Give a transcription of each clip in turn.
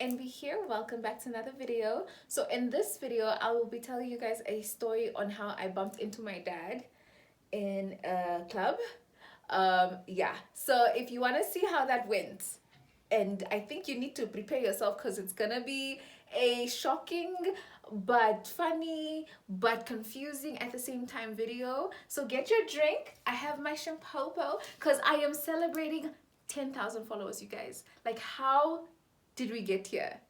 NB here. Welcome back to another video. So in this video, I will be telling you guys a story on how I bumped into my dad in a club. Yeah, so if you want to see how that went, and I think you need to prepare yourself because it's gonna be a shocking but funny but confusing at the same time video. So get your drink. I have my Shimpopo because I am celebrating 10,000 followers, you guys. Like, how did we get here?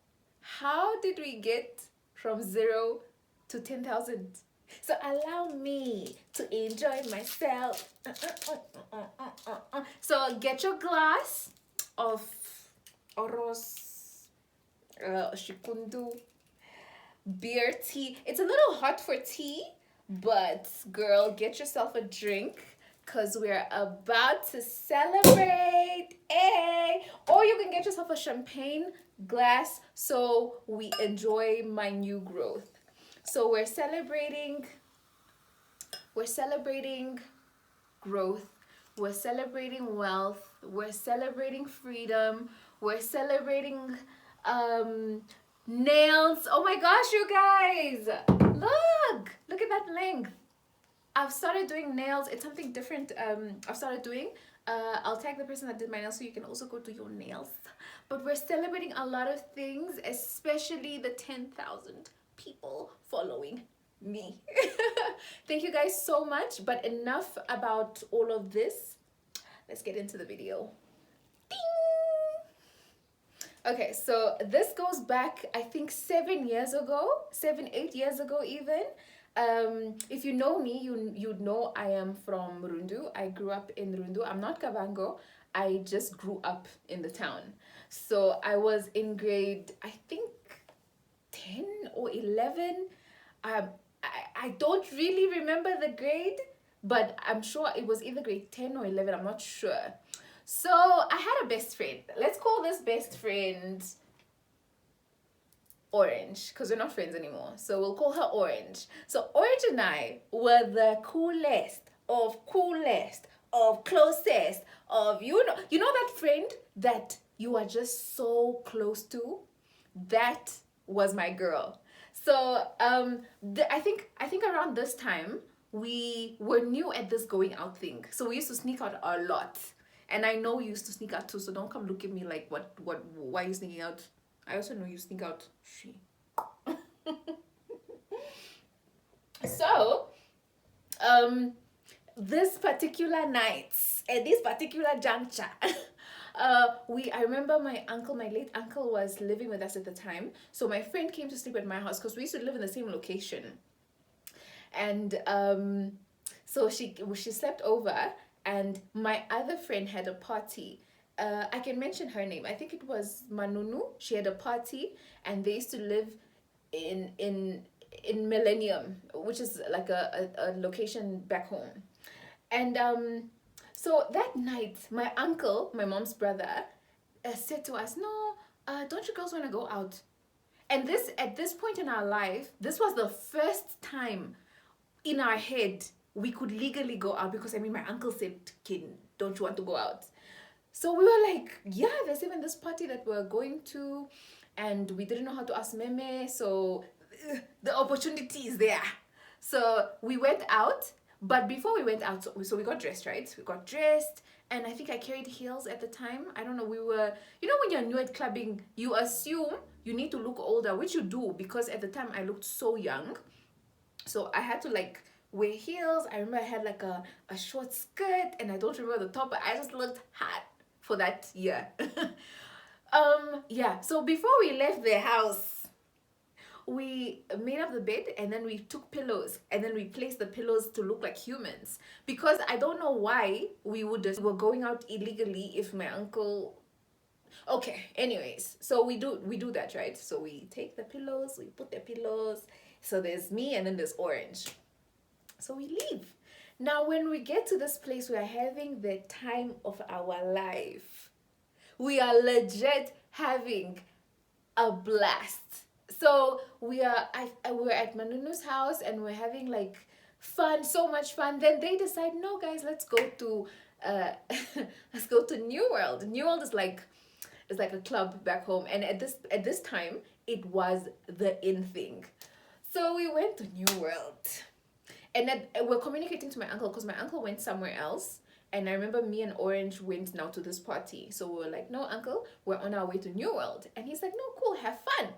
How did we get from 0 to 10,000? So allow me to enjoy myself. So get your glass of Oros Shikundu beer tea. It's a little hot for tea, but girl, get yourself a drink because we're about to celebrate. Hey! Or you can get yourself a champagne glass so we enjoy my new growth. So we're celebrating growth, we're celebrating wealth, we're celebrating freedom, we're celebrating nails. Oh my gosh, you guys, look at that length. I've started doing nails. It's something different. I've started doing. I'll tag the person that did my nails so you can also go do your nails. But we're celebrating a lot of things, especially the 10,000 people following me. Thank you guys so much. But enough about all of this. Let's get into the video. Ding! Okay, so this goes back, I think 7 years ago, 8 years ago even. If you know me, you'd know I am from Rundu. I grew up in Rundu. I'm not Kavango. I just grew up in the town. So I was in grade, I think 10 or 11. I don't really remember the grade, but I'm sure it was either grade 10 or 11. I'm not sure. So I had a best friend. Let's call this best friend Orange, because we're not friends anymore. So we'll call her Orange. So Orange and I were the coolest of closest of, you know that friend that you are just so close to? That was my girl. So I think around this time we were new at this going out thing. So we used to sneak out a lot. And I know you used to sneak out too, so don't come look at me like why are you sneaking out? I also know you sneak out. So, this particular night, at this particular juncture, I remember my late uncle was living with us at the time. So my friend came to sleep at my house because we used to live in the same location. And so she slept over, and my other friend had a party. I can mention her name. I think it was Manunu. She had a party, and they used to live in Millennium, which is like a location back home. And so that night, my uncle, my mom's brother, said to us, "No, don't you girls want to go out?" And at this point in our life, this was the first time in our head we could legally go out, because my uncle said, "Kid, don't you want to go out?" So we were like, yeah, there's even this party that we're going to, and we didn't know how to ask Meme, so the opportunity is there. So we went out, but before we went out, so we got dressed, right? We got dressed, and I think I carried heels at the time. I don't know, we were, when you're new at clubbing, you assume you need to look older, which you do, because at the time I looked so young. So I had to wear heels. I remember I had a short skirt, and I don't remember the top, but I just looked hot for that year. Yeah, so before we left the house, we made up the bed, and then we took pillows, and then we placed the pillows to look like humans, because I don't know why we were going out illegally if my uncle. Okay, anyways, so we do that, right? So we take the pillows, we put the pillows, so there's me, and then there's Orange. So we leave. Now, when we get to this place, we are having the time of our life. We are legit having a blast. So we're at Manunu's house, and we're having fun, so much fun. Then they decide, no guys, let's go to let's go to New World. New World is It's like a club back home, and at this time it was the in thing. So we went to New World, and then we're communicating to my uncle because my uncle went somewhere else. And I remember me and Orange went now to this party. So we were like, no, uncle, we're on our way to New World. And he's like, no, cool, have fun.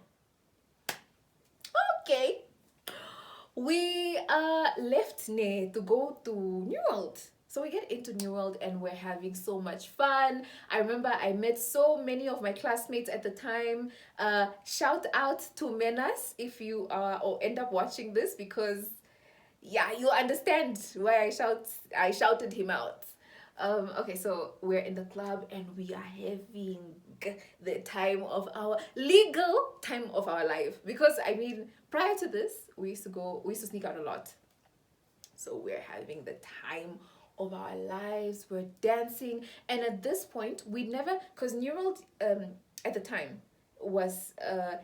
Okay. We left Ne to go to New World. So we get into New World and we're having so much fun. I remember I met so many of my classmates at the time. Shout out to Menas if you or end up watching this, because yeah, you understand why I shouted him out. Okay, so we're in the club and we are having the time of our legal time of our life, because I mean, prior to this we used to sneak out a lot. So we're having the time of our lives, we're dancing, and at this point we never, because New World at the time was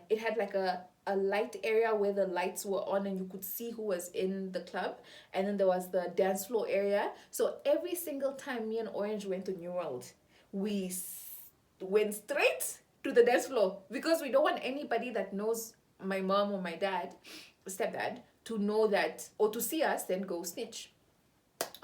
it had like a light area where the lights were on and you could see who was in the club, and then there was the dance floor area. So every single time me and Orange went to New World, we went straight to the dance floor, because we don't want anybody that knows my mom or my dad, stepdad, to know that, or to see us then go snitch.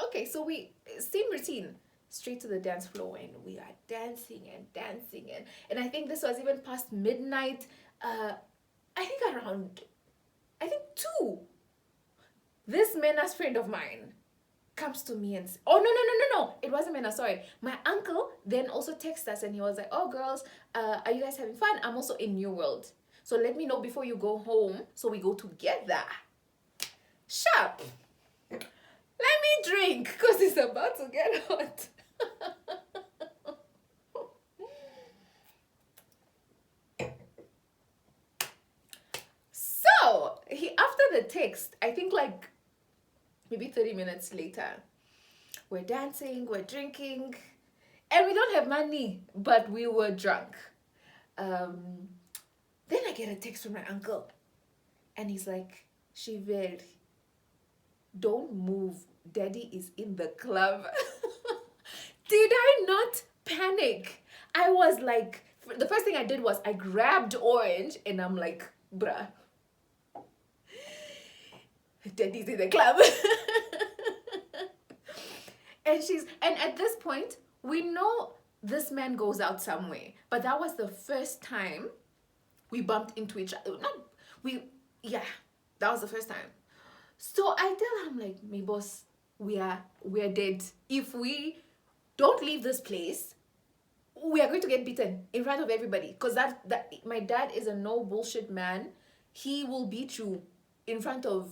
Okay, so we, same routine, straight to the dance floor, and we are dancing and dancing, and I think this was even past midnight. I think around, I think 2, this Mena's friend of mine comes to me and oh, no, it wasn't Mena, sorry, my uncle then also texted us and he was like, oh girls, are you guys having fun? I'm also in New World, so let me know before you go home so we go together. Sharp. Let me drink because it's about to get hot. So he, after the text, I think like maybe 30 minutes later, we're dancing, we're drinking, and we don't have money, but we were drunk. Then I get a text from my uncle, and he's like, Shiver, don't move, daddy is in the club. Did I not panic? I was like, the first thing I did was I grabbed Orange and I'm like, bruh, daddy's in the club. And at this point, we know this man goes out somewhere, but that was the first time we bumped into each other. That was the first time. So I tell him like, me boss, we're dead. If we don't leave this place, we are going to get beaten in front of everybody. Because that my dad is a no bullshit man. He will beat you in front of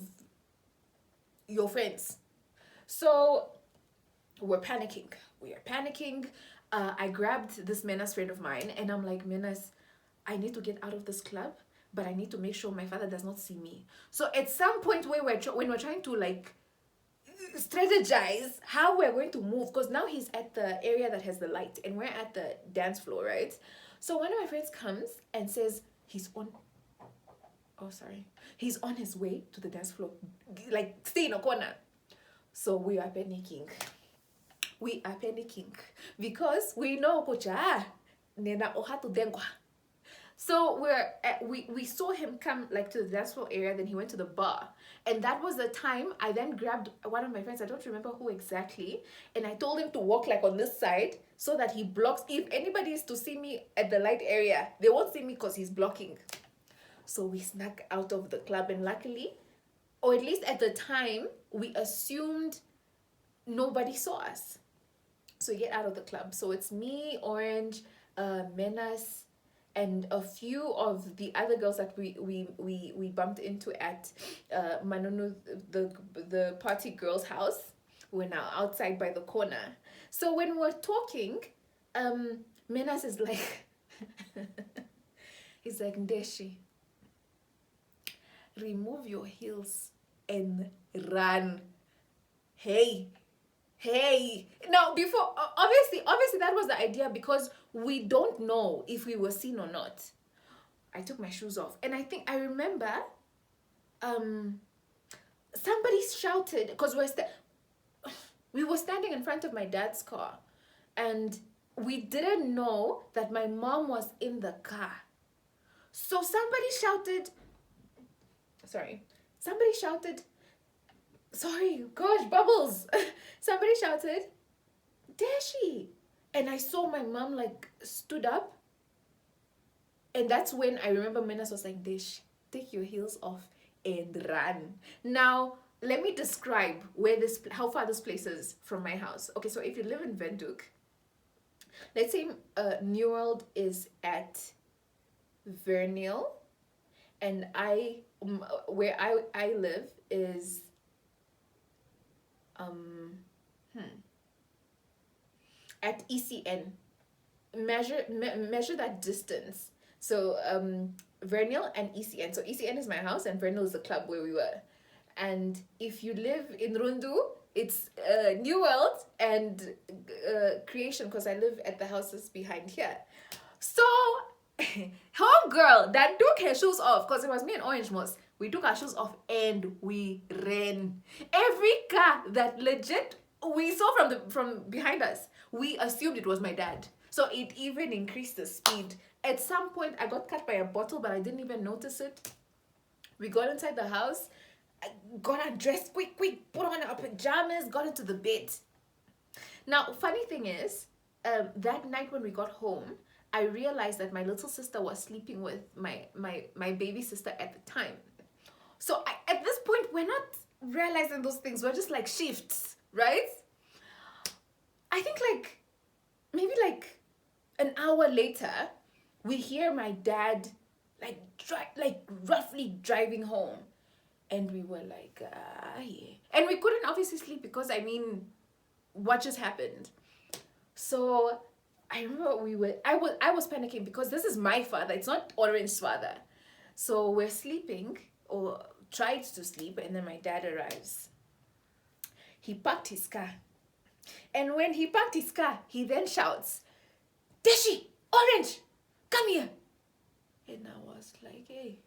your friends. So we're panicking. We are panicking. I grabbed this Menace friend of mine and I'm like, Menace, I need to get out of this club, but I need to make sure my father does not see me. So at some point where when we're trying to like strategize how we're going to move, because now he's at the area that has the light and we're at the dance floor, right? So one of my friends comes and says he's on his way to the dance floor, like stay in a corner. So we are panicking because we know kocha nena ohatu dengwa. So we saw him come like to the dance floor area, then he went to the bar. And that was the time I then grabbed one of my friends, I don't remember who exactly, and I told him to walk like on this side so that he blocks. If anybody is to see me at the light area, they won't see me because he's blocking. So we snuck out of the club, and luckily, or at least at the time, we assumed nobody saw us. So we get out of the club. So it's me, Orange, Menace, and a few of the other girls that we bumped into at Manunu, the party girls' house. We're now outside by the corner. So when we're talking, Menace is like, he's like, Ndeshi, remove your heels and run. Hey. Now, before, obviously that was the idea, because we don't know if we were seen or not. I took my shoes off, and I remember somebody shouted, because we were standing in front of my dad's car, and we didn't know that my mom was in the car. So somebody shouted, sorry, gosh, bubbles. Somebody shouted, Deshi. And I saw my mom like stood up. And that's when I remember Menas was like, Desh, take your heels off and run. Now, let me describe how far this place is from my house. Okay, so if you live in Windhoek, let's say New World is at Vernil, and where I live is at ECN. Measure that distance. So Vernil and ECN. So ECN is my house and Vernil is the club where we were. And if you live in Rundu, it's New World and Creation, because I live at the houses behind here. So homegirl that took her shoes off, because it was me and Orange Moss. We took our shoes off and we ran. Every car that legit we saw from behind us, we assumed it was my dad. So it even increased the speed. At some point, I got cut by a bottle, but I didn't even notice it. We got inside the house, got undressed quick, put on our pajamas, got into the bed. Now, funny thing is, that night when we got home, I realized that my little sister was sleeping with my baby sister at the time. So at this point, we're not realizing those things. We're just like shifts, right? I think maybe an hour later, we hear my dad roughly driving home. And we were like, yeah. And we couldn't obviously sleep because, what just happened? So I remember I was panicking because this is my father. It's not Orange's father. So we're sleeping, or tried to sleep, and then my dad arrives. He parked his car. And when he parked his car, he then shouts, Deshi, Orange, come here. And I was like, hey,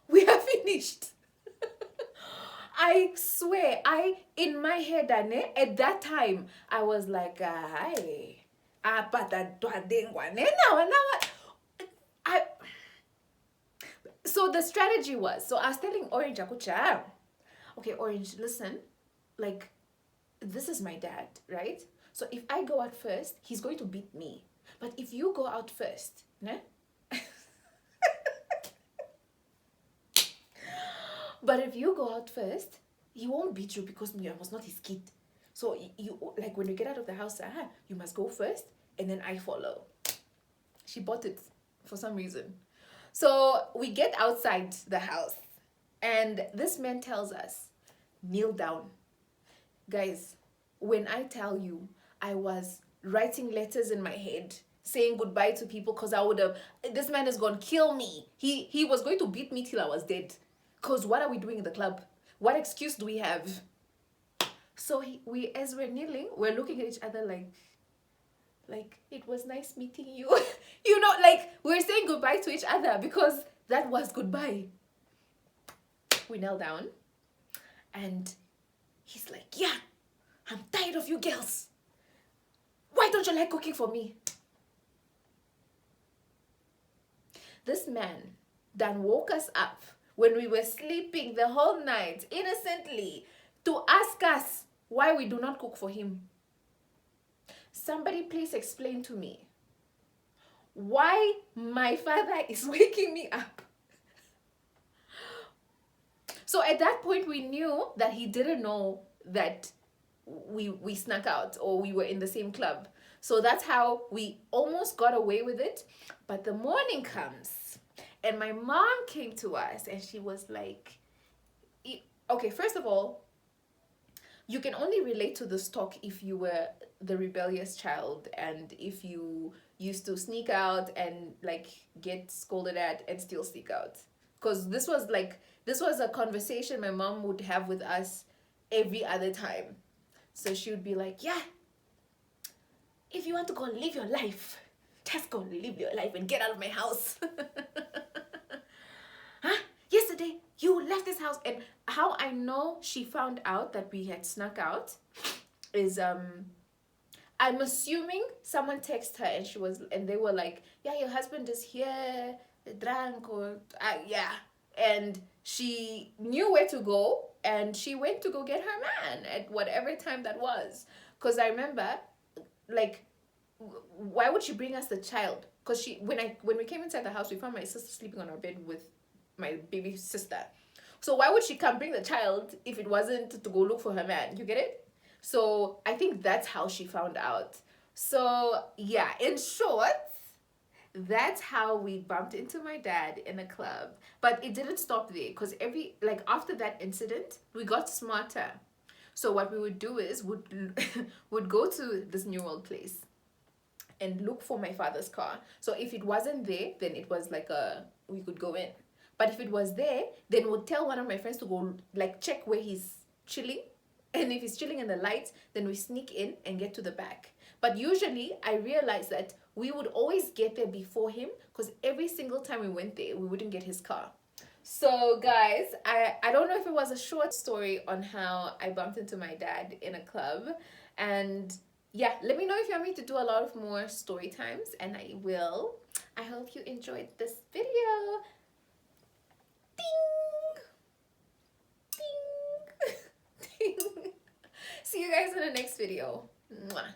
we are finished. I swear, in my head, at that time, I was like, so the strategy was, so I was telling Orange, okay, Orange, listen, this is my dad, right? So if I go out first, he's going to beat me. But if you go out first, ne? But if you go out first, he won't beat you because I was not his kid. So you when you get out of the house, you must go first and then I follow. She bought it for some reason. So we get outside the house and this man tells us, kneel down. Guys, when I tell you, I was writing letters in my head saying goodbye to people because this man is going to kill me. He was going to beat me till I was dead. Because what are we doing in the club? What excuse do we have? So as we're kneeling, we're looking at each other like it was nice meeting you. We're saying goodbye to each other because that was goodbye. We knelt down and he's like, yeah, I'm tired of you girls. Why don't you like cooking for me? This man then woke us up when we were sleeping the whole night innocently to ask us why we do not cook for him. Somebody please explain to me why my father is waking me up. So at that point we knew that he didn't know that we snuck out or we were in the same club. So that's how we almost got away with it. But the morning comes and my mom came to us and she was like, okay, first of all, you can only relate to this talk if you were the rebellious child and if you used to sneak out and get scolded at and still sneak out. Because this was a conversation my mom would have with us every other time. So she would be like, yeah, if you want to go and live your life, just go and live your life and get out of my house. Huh? Yesterday, you left this house. And how I know she found out that we had snuck out is I'm assuming someone texted her and they were like, yeah, your husband is here, drunk, or yeah. And she knew where to go, and she went to go get her man at whatever time that was. Because I remember, like, why would she bring us the child? Because when we came inside the house, we found my sister sleeping on our bed with my baby sister. So why would she come bring the child if it wasn't to go look for her man? You get it? So I think that's how she found out. So yeah, in short, that's how we bumped into my dad in a club. But it didn't stop there, because after that incident, we got smarter. So what we would do is would go to this New World place and look for my father's car. So if it wasn't there, then it was like we could go in. But if it was there, then we'd tell one of my friends to go like check where he's chilling. And if he's chilling in the lights, then we sneak in and get to the back. But usually I realized that we would always get there before him, because every single time we went there, we wouldn't get his car. So guys, I don't know if it was a short story on how I bumped into my dad in a club. And yeah, let me know if you want me to do a lot of more story times, and I will. I hope you enjoyed this video. Ding! Ding! See you guys in the next video. Mwah.